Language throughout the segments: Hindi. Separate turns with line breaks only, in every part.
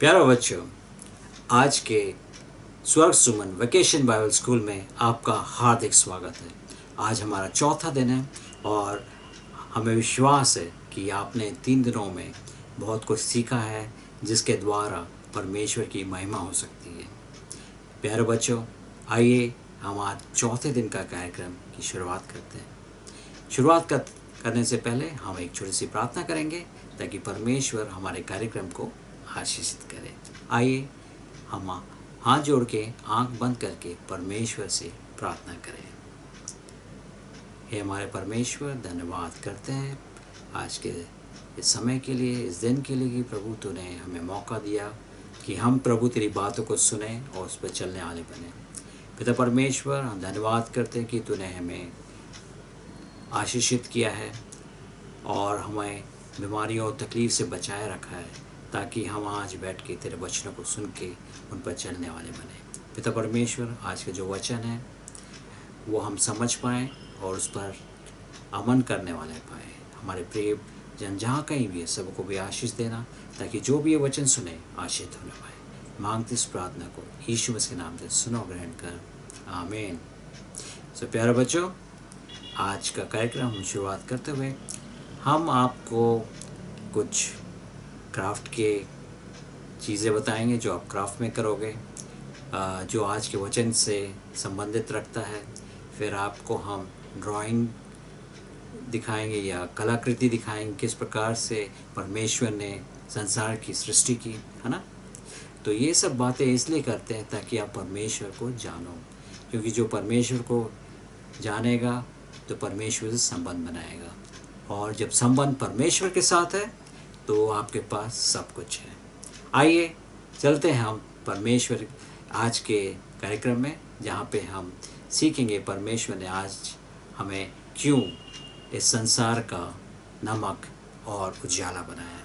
प्यारे बच्चों, आज के स्वर्ग सुमन वेकेशन बाइबल स्कूल में आपका हार्दिक स्वागत है। आज हमारा चौथा दिन है और हमें विश्वास है कि आपने 3 दिनों में बहुत कुछ सीखा है जिसके द्वारा परमेश्वर की महिमा हो सकती है। प्यारे बच्चों, आइए हम आज चौथे दिन का कार्यक्रम की शुरुआत करते हैं। करने से पहले हम एक छोटी सी प्रार्थना करेंगे ताकि परमेश्वर हमारे कार्यक्रम को आशीषित करें। आइए हम हाथ जोड़ के आंख बंद करके परमेश्वर से प्रार्थना करें। हे हमारे परमेश्वर, धन्यवाद करते हैं आज के इस समय के लिए, इस दिन के लिए कि प्रभु तूने हमें मौका दिया कि हम प्रभु तेरी बातों को सुने और उस पर चलने वाले बने। पिता परमेश्वर, हम धन्यवाद करते हैं कि तूने हमें आशीषित किया है और हमें बीमारियों और तकलीफ से बचाए रखा है ताकि हम आज बैठ के तेरे वचनों को सुन के उन पर चलने वाले बने। पिता परमेश्वर, आज के जो वचन है वो हम समझ पाएँ और उस पर अमन करने वाले पाएँ। हमारे प्रिय जन जहाँ कहीं भी है सबको भी आशीष देना ताकि जो भी ये वचन सुने आशीष होने पाए। मांगते इस प्रार्थना को यीशु मसीह के नाम से सुनो, ग्रहण कर, आमीन। सो प्यारे बच्चों, आज का कार्यक्रम हम शुरुआत करते हुए हम आपको कुछ क्राफ्ट के चीज़ें बताएंगे जो आप क्राफ्ट में करोगे, जो आज के वचन से संबंधित रखता है। फिर आपको हम ड्राइंग दिखाएंगे या कलाकृति दिखाएंगे, किस प्रकार से परमेश्वर ने संसार की सृष्टि की, है ना। तो ये सब बातें इसलिए करते हैं ताकि आप परमेश्वर को जानो, क्योंकि जो परमेश्वर को जानेगा तो परमेश्वर से संबंध बनाएगा, और जब संबंध परमेश्वर के साथ है तो आपके पास सब कुछ है। आइए चलते हैं हम परमेश्वर आज के कार्यक्रम में, जहाँ पे हम सीखेंगे परमेश्वर ने आज हमें क्यों इस संसार का नमक और उजाला बनाया।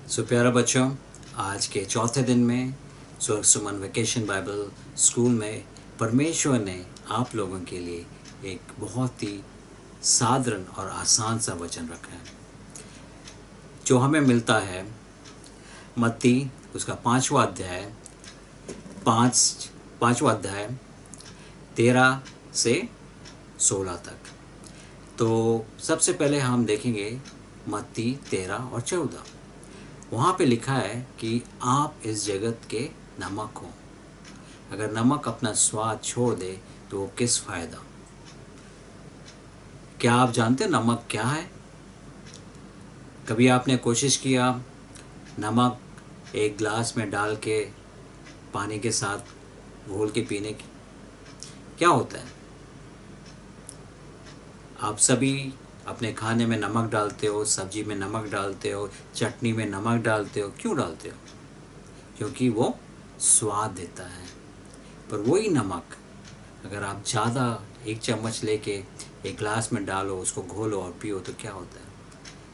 सो प्यारे बच्चों, आज के चौथे दिन में स्वर्ग सुमन वेकेशन बाइबल स्कूल में परमेश्वर ने आप लोगों के लिए एक बहुत ही साधारण और आसान सा वचन रखा है जो हमें मिलता है मत्ती उसका 5वां अध्याय 13 से 16 तक। तो सबसे पहले हम देखेंगे मत्ती 13 और 14। वहाँ पे लिखा है कि आप इस जगत के नमक हो। अगर नमक अपना स्वाद छोड़ दे तो वो किस फायदा। क्या आप जानते हैं नमक क्या है? कभी आपने कोशिश किया नमक एक गिलास में डाल के पानी के साथ घोल के पीने की? क्या होता है? आप सभी अपने खाने में नमक डालते हो, सब्जी में नमक डालते हो, चटनी में नमक डालते हो। क्यों डालते हो? क्योंकि वो स्वाद देता है। पर वही नमक अगर आप ज़्यादा 1 चम्मच लेके एक गिलास में डालो, उसको घोलो और पियो तो क्या होता है?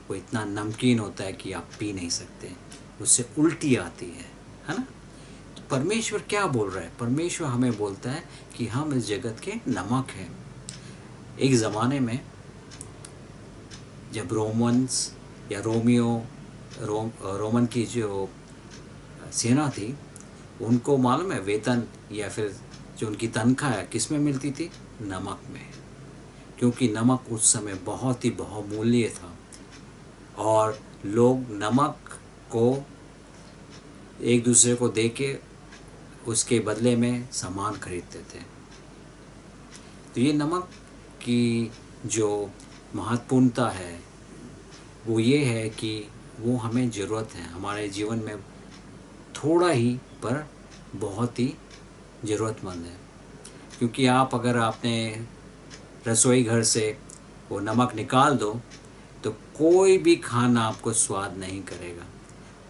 वो इतना नमकीन होता है कि आप पी नहीं सकते, उससे उल्टी आती है ना। तो परमेश्वर क्या बोल रहा है? परमेश्वर हमें बोलता है कि हम इस जगत के नमक हैं। एक ज़माने में जब रोमन्स या रोमन की जो सेना थी, उनको मालूम है वेतन या फिर जो उनकी तनख्वाह है किस में मिलती थी? नमक में। क्योंकि नमक उस समय बहुत ही बहुमूल्य था और लोग नमक को एक दूसरे को दे के उसके बदले में सामान खरीदते थे। तो ये नमक की जो महत्वपूर्णता है वो ये है कि वो हमें ज़रूरत है हमारे जीवन में, थोड़ा ही पर बहुत ही ज़रूरतमंद है। क्योंकि आप अगर आपने रसोई घर से वो नमक निकाल दो तो कोई भी खाना आपको स्वाद नहीं करेगा।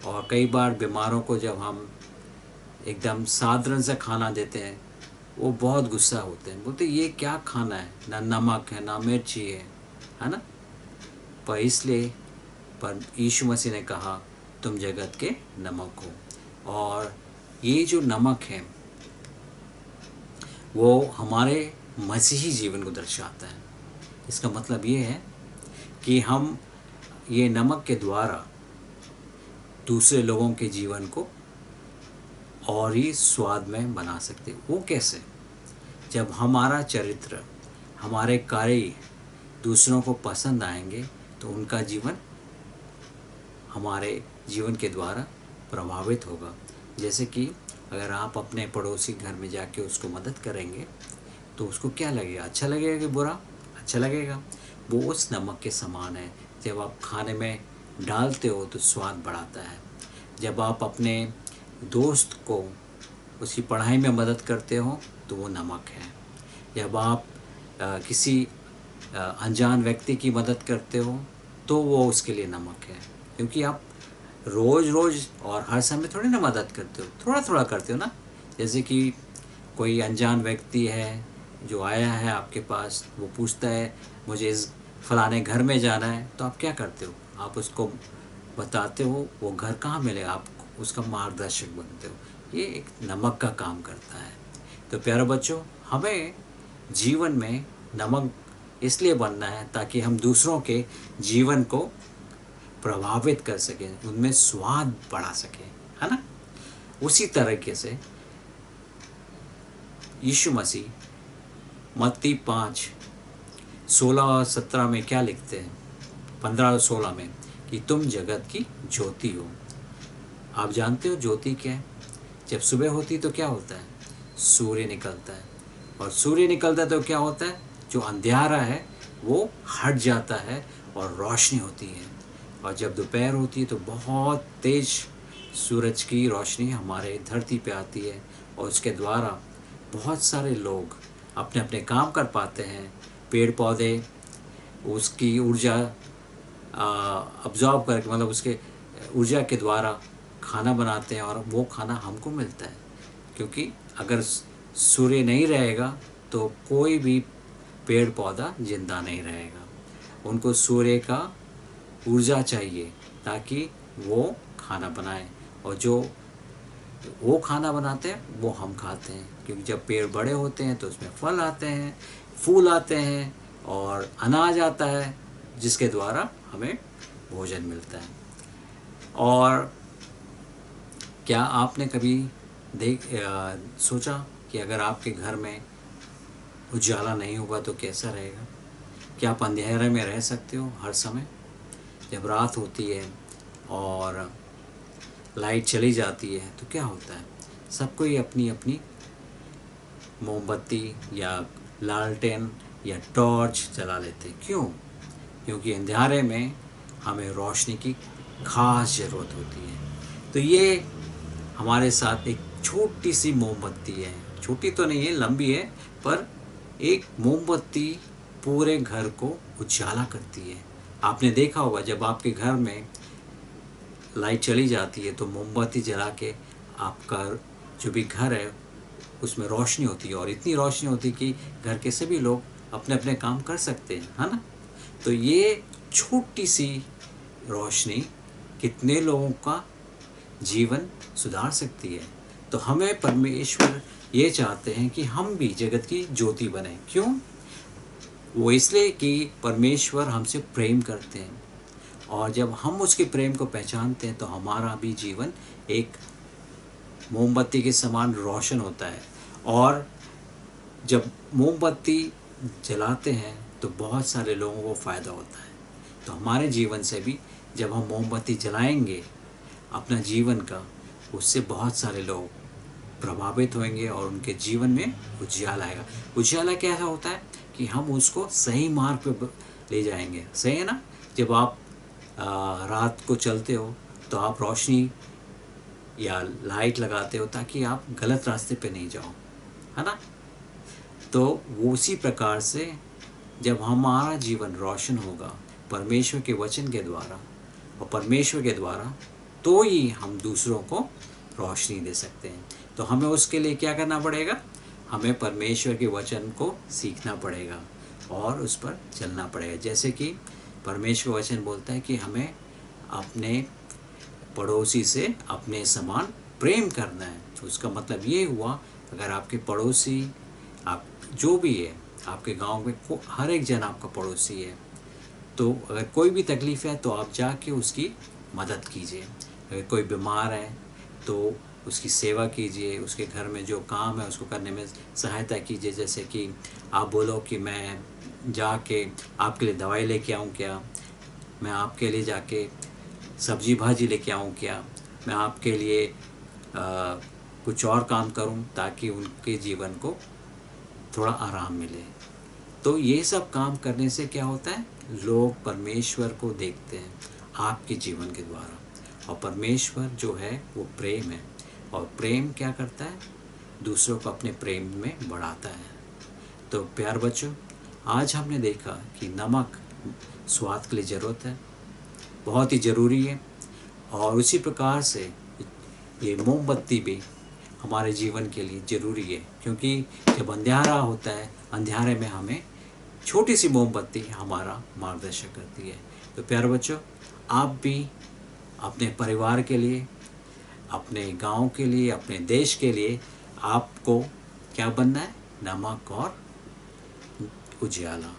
और कई बार बीमारों को जब हम एकदम साधारण सा खाना देते हैं वो बहुत गुस्सा होते हैं, बोलते ये क्या खाना है, ना नमक है ना मिर्ची है ना। पर इसलिए पर यीशु मसीह ने कहा तुम जगत के नमक हो। और ये जो नमक है वो हमारे मसीही जीवन को दर्शाता है। इसका मतलब ये है कि हम ये नमक के द्वारा दूसरे लोगों के जीवन को और ही स्वादमय बना सकते हैं। वो कैसे? जब हमारा चरित्र, हमारे कार्य दूसरों को पसंद आएंगे तो उनका जीवन हमारे जीवन के द्वारा प्रभावित होगा। जैसे कि अगर आप अपने पड़ोसी घर में जाके उसको मदद करेंगे तो उसको क्या लगेगा? अच्छा लगेगा कि बुरा? अच्छा लगेगा। वो उस नमक के समान है, जब आप खाने में डालते हो तो स्वाद बढ़ाता है। जब आप अपने दोस्त को उसकी पढ़ाई में मदद करते हो तो वो नमक है। जब आप किसी अनजान व्यक्ति की मदद करते हो तो वो उसके लिए नमक है। क्योंकि आप रोज़ रोज़ और हर समय थोड़ी ना मदद करते हो, थोड़ा थोड़ा करते हो ना। जैसे कि कोई अनजान व्यक्ति है जो आया है आपके पास, वो पूछता है मुझे इस फलाने घर में जाना है, तो आप क्या करते हो? आप उसको बताते हो वो घर कहाँ मिलेगा, आप उसका मार्गदर्शक बनते हो। ये एक नमक का काम करता है। तो प्यारे बच्चों, हमें जीवन में नमक इसलिए बनना है ताकि हम दूसरों के जीवन को प्रभावित कर सकें, उनमें स्वाद बढ़ा सकें, है ना। उसी तरीके से यीशु मसीह मत्ती 5:16 और 17 में क्या लिखते हैं? 15 और 16 में कि तुम जगत की ज्योति हो। आप जानते हो ज्योति क्या है? जब सुबह होती तो क्या होता है? सूर्य निकलता है, और सूर्य निकलता है तो क्या होता है? जो अंधेरा है वो हट जाता है और रोशनी होती है। और जब दोपहर होती है तो बहुत तेज सूरज की रोशनी हमारे धरती पे आती है, और उसके द्वारा बहुत सारे लोग अपने अपने काम कर पाते हैं। पेड़ पौधे उसकी ऊर्जा अब्जॉर्ब करके, मतलब उसके ऊर्जा के द्वारा खाना बनाते हैं, और वो खाना हमको मिलता है। क्योंकि अगर सूर्य नहीं रहेगा तो कोई भी पेड़ पौधा जिंदा नहीं रहेगा। उनको सूर्य का ऊर्जा चाहिए ताकि वो खाना बनाए, और जो वो खाना बनाते हैं वो हम खाते हैं। क्योंकि जब पेड़ बड़े होते हैं तो उसमें फल आते हैं, फूल आते हैं और अनाज आता है, जिसके द्वारा हमें भोजन मिलता है। और क्या आपने कभी सोचा कि अगर आपके घर में उजाला नहीं होगा तो कैसा रहेगा? क्या आप अंधेरे में रह सकते हो हर समय? जब रात होती है और लाइट चली जाती है तो क्या होता है? सबको ही अपनी अपनी मोमबत्ती या लालटेन या टॉर्च जला लेते हैं। क्यों? क्योंकि अंधेरे में हमें रोशनी की खास ज़रूरत होती है। तो ये हमारे साथ एक छोटी सी मोमबत्ती है, छोटी तो नहीं है, लंबी है, पर एक मोमबत्ती पूरे घर को उजाला करती है। आपने देखा होगा जब आपके घर में लाइट चली जाती है तो मोमबत्ती जला के आपका जो भी घर है उसमें रोशनी होती है, और इतनी रोशनी होती है कि घर के सभी लोग अपने अपने काम कर सकते हैं, है ना। तो ये छोटी सी रोशनी कितने लोगों का जीवन सुधार सकती है। तो हमें परमेश्वर ये चाहते हैं कि हम भी जगत की ज्योति बने। क्यों? वो इसलिए कि परमेश्वर हमसे प्रेम करते हैं, और जब हम उसके प्रेम को पहचानते हैं तो हमारा भी जीवन एक मोमबत्ती के समान रोशन होता है। और जब मोमबत्ती जलाते हैं तो बहुत सारे लोगों को फ़ायदा होता है। तो हमारे जीवन से भी जब हम मोमबत्ती जलाएंगे अपना जीवन का, उससे बहुत सारे लोग प्रभावित होंगे और उनके जीवन में उजियाला आएगा। उजियाला कैसा होता है कि हम उसको सही मार्ग पे ले जाएंगे। सही है ना। जब आप रात को चलते हो तो आप रोशनी या लाइट लगाते हो ताकि आप गलत रास्ते पे नहीं जाओ, है ना। तो वो उसी प्रकार से जब हमारा जीवन रोशन होगा परमेश्वर के वचन के द्वारा और परमेश्वर के द्वारा, तो ही हम दूसरों को रोशनी दे सकते हैं। तो हमें उसके लिए क्या करना पड़ेगा? हमें परमेश्वर के वचन को सीखना पड़ेगा और उस पर चलना पड़ेगा। जैसे कि परमेश्वर वचन बोलता है कि हमें अपने पड़ोसी से अपने समान प्रेम करना है। तो उसका मतलब ये हुआ, अगर आपके पड़ोसी, आप जो भी है, आपके गांव में हर एक जन आपका पड़ोसी है, तो अगर कोई भी तकलीफ़ है तो आप जाके उसकी मदद कीजिए। अगर कोई बीमार है तो उसकी सेवा कीजिए, उसके घर में जो काम है उसको करने में सहायता कीजिए। जैसे कि आप बोलो कि मैं जाके आपके लिए दवाई लेके आऊँ क्या, मैं आपके लिए जाके सब्जी भाजी लेके आऊँ क्या, मैं आपके लिए कुछ और काम करूँ ताकि उनके जीवन को थोड़ा आराम मिले। तो ये सब काम करने से क्या होता है, लोग परमेश्वर को देखते हैं आपके जीवन के द्वारा। और परमेश्वर जो है वो प्रेम है, और प्रेम क्या करता है, दूसरों को अपने प्रेम में बढ़ाता है। तो प्यार बच्चों, आज हमने देखा कि नमक स्वाद के लिए ज़रूरत है, बहुत ही ज़रूरी है। और उसी प्रकार से ये मोमबत्ती भी हमारे जीवन के लिए ज़रूरी है, क्योंकि जब अंधियारा होता है, अंधियारे में हमें छोटी सी मोमबत्ती हमारा मार्गदर्शन करती है। तो प्यारे बच्चों, आप भी अपने परिवार के लिए, अपने गांव के लिए, अपने देश के लिए आपको क्या बनना है, नमक और उजियाला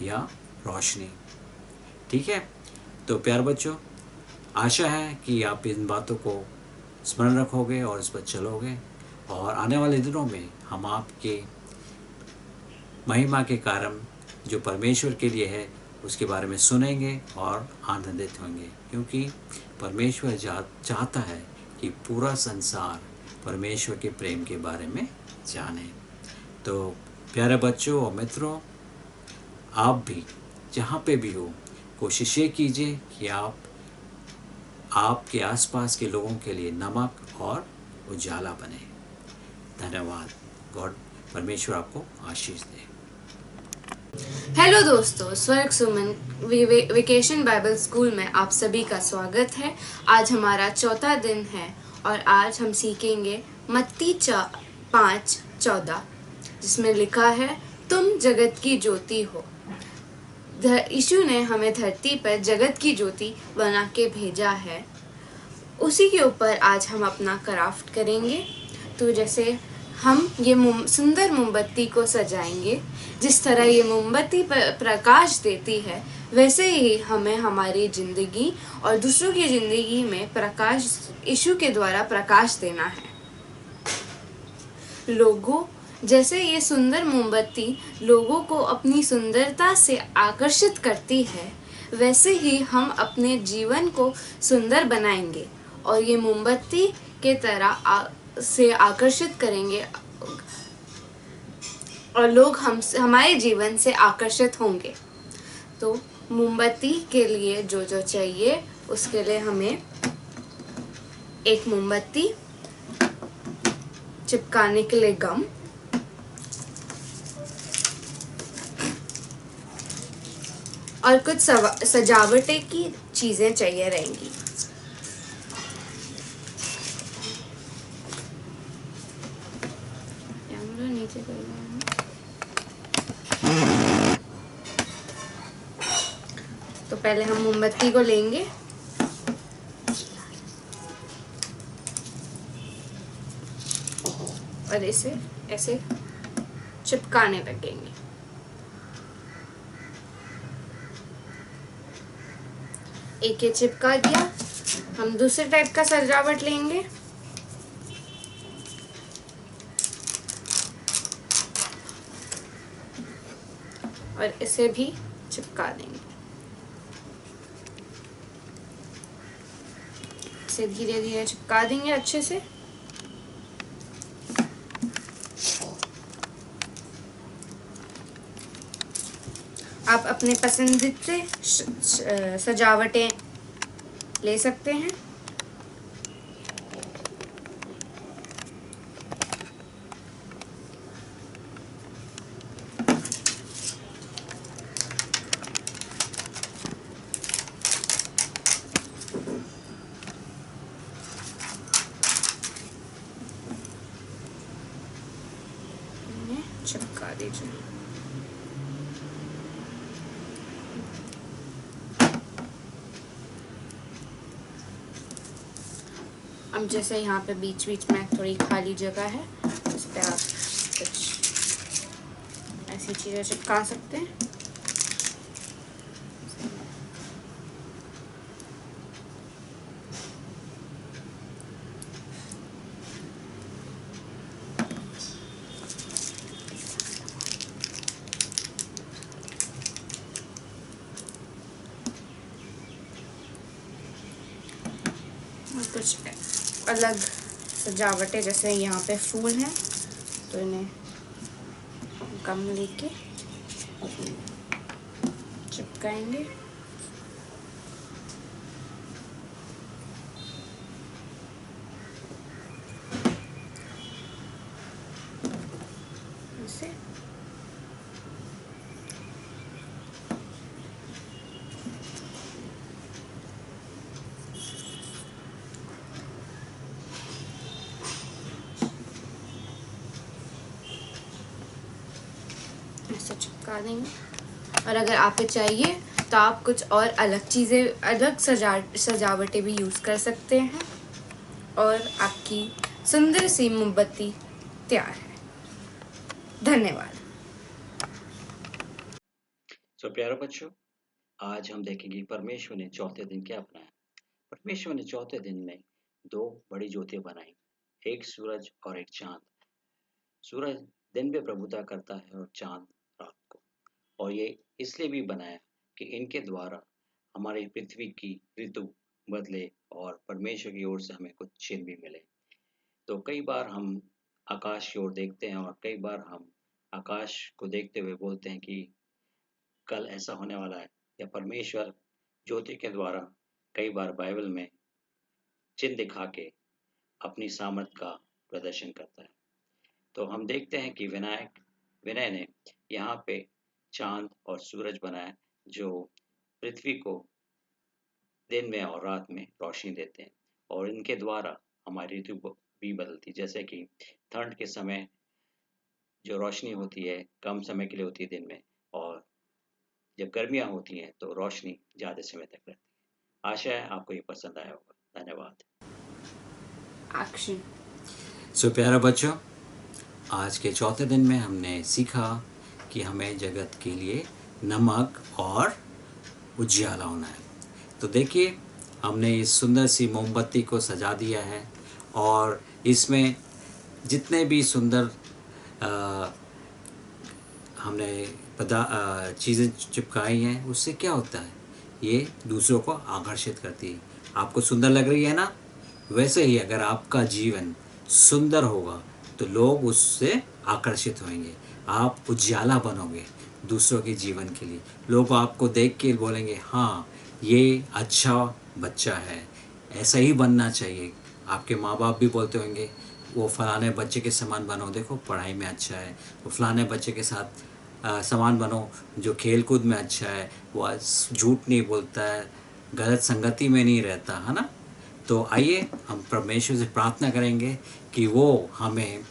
या रोशनी। ठीक है। तो प्यारे बच्चों, आशा है कि आप इन बातों को स्मरण रखोगे और इस पर चलोगे, और आने वाले दिनों में हम आपके महिमा के कारण जो परमेश्वर के लिए है उसके बारे में सुनेंगे और आनंदित होंगे, क्योंकि परमेश्वर चाहता है कि पूरा संसार परमेश्वर के प्रेम के बारे में जाने। तो प्यारे बच्चों और मित्रों, आप भी जहाँ पे भी हो, कोशिश ये कीजिए कि आप आपके आसपास के लोगों के लिए नमक और उजाला बने। धन्यवाद। गॉड, परमेश्वर आपको आशीष दे।
हेलो दोस्तों, स्वर्ग सुमन वेकेशन बाइबल स्कूल में आप सभी का स्वागत है। आज हमारा चौथा दिन है और आज हम सीखेंगे मत्ती 5:14, जिसमें लिखा है, तुम जगत की ज्योति हो। यीशु ने हमें धरती पर जगत की ज्योति बना के भेजा है। उसी के ऊपर आज हम अपना क्राफ्ट करेंगे। तो जैसे हम ये सुंदर मोमबत्ती को सजाएंगे, जिस तरह ये मोमबत्ती प्रकाश देती है, वैसे ही हमें हमारी ज़िंदगी और दूसरों की ज़िंदगी में प्रकाश, यीशु के द्वारा प्रकाश देना है। लोगों, जैसे ये सुंदर मोमबत्ती लोगों को अपनी सुंदरता से आकर्षित करती है, वैसे ही हम अपने जीवन को सुंदर बनाएंगे और ये मोमबत्ती के तरह से आकर्षित करेंगे और लोग हमारे जीवन से आकर्षित होंगे। तो मोमबत्ती के लिए जो जो चाहिए, उसके लिए हमें एक मोमबत्ती, चिपकाने के लिए गम, और कुछ सजावटे की चीजें चाहिए रहेंगी। नीचे कर रहा हूँ। तो पहले हम मोमबत्ती को लेंगे और इसे ऐसे चिपकाने लगेंगे। एक ये चिपका दिया। हम दूसरे टाइप का सजावट लेंगे। और इसे भी चिपका देंगे। इसे धीरे धीरे चिपका देंगे अच्छे से। आप अपने पसंदीदा सजावटें ले सकते हैं। चिपका दीजिए। अब जैसे यहाँ पे बीच बीच में थोड़ी खाली जगह है, उस पर आप कुछ ऐसी चीज़ें चिपका सकते हैं। अलग सजावटें, जैसे यहाँ पे फूल हैं तो इन्हें गम लेके चिपकाएंगे। ऐसे ऐसे चिपका देंगे। और अगर आप चाहिए तो आप कुछ और अलग चीज़ें, अलग सजावटें भी यूज़ कर सकते हैं और आपकी सुंदर सी मोमबत्ती तैयार है। धन्यवाद।
तो प्यारे बच्चों, आज हम देखेंगे परमेश्वर ने चौथे दिन क्या बनाया। परमेश्वर ने चौथे दिन में दो बड़ी ज्योतियां बनाई, एक सूरज और एक चांद। सूरज दिन में प्रभुता करता है और चांद रात को। और ये इसलिए भी बनाया कि इनके द्वारा हमारी पृथ्वी की ऋतु बदले और परमेश्वर की ओर से हमें कुछ चिन्ह भी मिले। तो कई बार हम आकाश की ओर देखते हैं और कई बार हम आकाश को देखते हुए बोलते हैं कि कल ऐसा होने वाला है, या परमेश्वर ज्योति के द्वारा कई बार बाइबल में चिन्ह दिखा के अपनी सामर्थ का प्रदर्शन करता है। तो हम देखते हैं कि विनय ने यहाँ पे चांद और सूरज बनाया जो पृथ्वी को दिन में और रात में रोशनी देते हैं, और इनके द्वारा हमारी ऋतु भी बदलती है। जैसे कि ठंड के समय जो रोशनी होती है कम समय के लिए होती है दिन में, और जब गर्मियाँ होती हैं तो रोशनी ज़्यादा समय तक रहती है। आशा है आपको ये पसंद आया होगा। धन्यवाद।
एक्शन।
सो प्यारा बच्चों, आज के चौथे दिन में हमने सीखा कि हमें जगत के लिए नमक और उजियाला होना है। तो देखिए, हमने इस सुंदर सी मोमबत्ती को सजा दिया है और इसमें जितने भी सुंदर हमने चीज़ें चिपकाई हैं, उससे क्या होता है, ये दूसरों को आकर्षित करती है। आपको सुंदर लग रही है ना? वैसे ही अगर आपका जीवन सुंदर होगा तो लोग उससे आकर्षित होंगे। आप उजियाला बनोगे दूसरों के जीवन के लिए। लोग आपको देख के बोलेंगे, हाँ ये अच्छा बच्चा है, ऐसा ही बनना चाहिए। आपके माँ बाप भी बोलते होंगे, वो फलाने बच्चे के समान बनो, देखो पढ़ाई में अच्छा है। वो फलाने बच्चे के साथ समान बनो जो खेल कूद में अच्छा है, वो झूठ नहीं बोलता है, गलत संगति में नहीं रहता, है ना। तो आइए हम परमेश्वर से प्रार्थना करेंगे कि वो हमें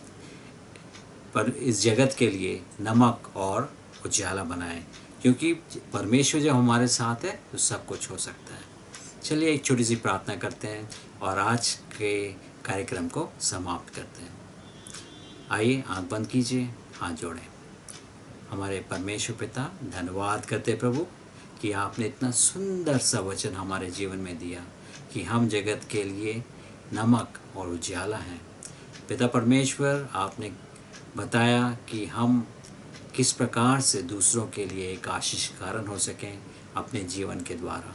पर इस जगत के लिए नमक और उजियाला बनाए, क्योंकि परमेश्वर जब हमारे साथ है तो सब कुछ हो सकता है। चलिए एक छोटी सी प्रार्थना करते हैं और आज के कार्यक्रम को समाप्त करते हैं। आइए आंख बंद कीजिए, हाथ जोड़ें। हमारे परमेश्वर पिता, धन्यवाद करते प्रभु कि आपने इतना सुंदर सा वचन हमारे जीवन में दिया कि हम जगत के लिए नमक और उजियाला हैं। पिता परमेश्वर, आपने बताया कि हम किस प्रकार से दूसरों के लिए एक आशीष कारण हो सकें अपने जीवन के द्वारा।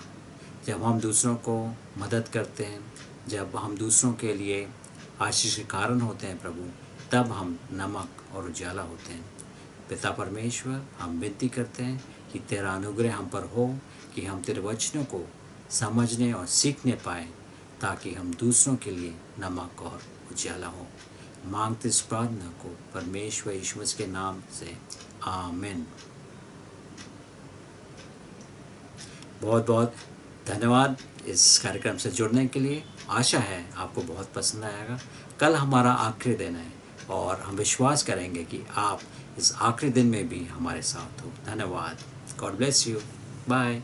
जब हम दूसरों को मदद करते हैं, जब हम दूसरों के लिए आशीष के कारण होते हैं प्रभु, तब हम नमक और उजियाला होते हैं। पिता परमेश्वर, हम विनती करते हैं कि तेरा अनुग्रह हम पर हो, कि हम तेरे वचनों को समझने और सीखने पाएँ, ताकि हम दूसरों के लिए नमक और उजियाला हो। मांगते इस प्रार्थना को परमेश्वर यीशु मसीह के नाम से, आमीन। बहुत बहुत धन्यवाद इस कार्यक्रम से जुड़ने के लिए। आशा है आपको बहुत पसंद आएगा। कल हमारा आखिरी दिन है और हम विश्वास करेंगे कि आप इस आखिरी दिन में भी हमारे साथ हो। धन्यवाद। God bless you. बाय।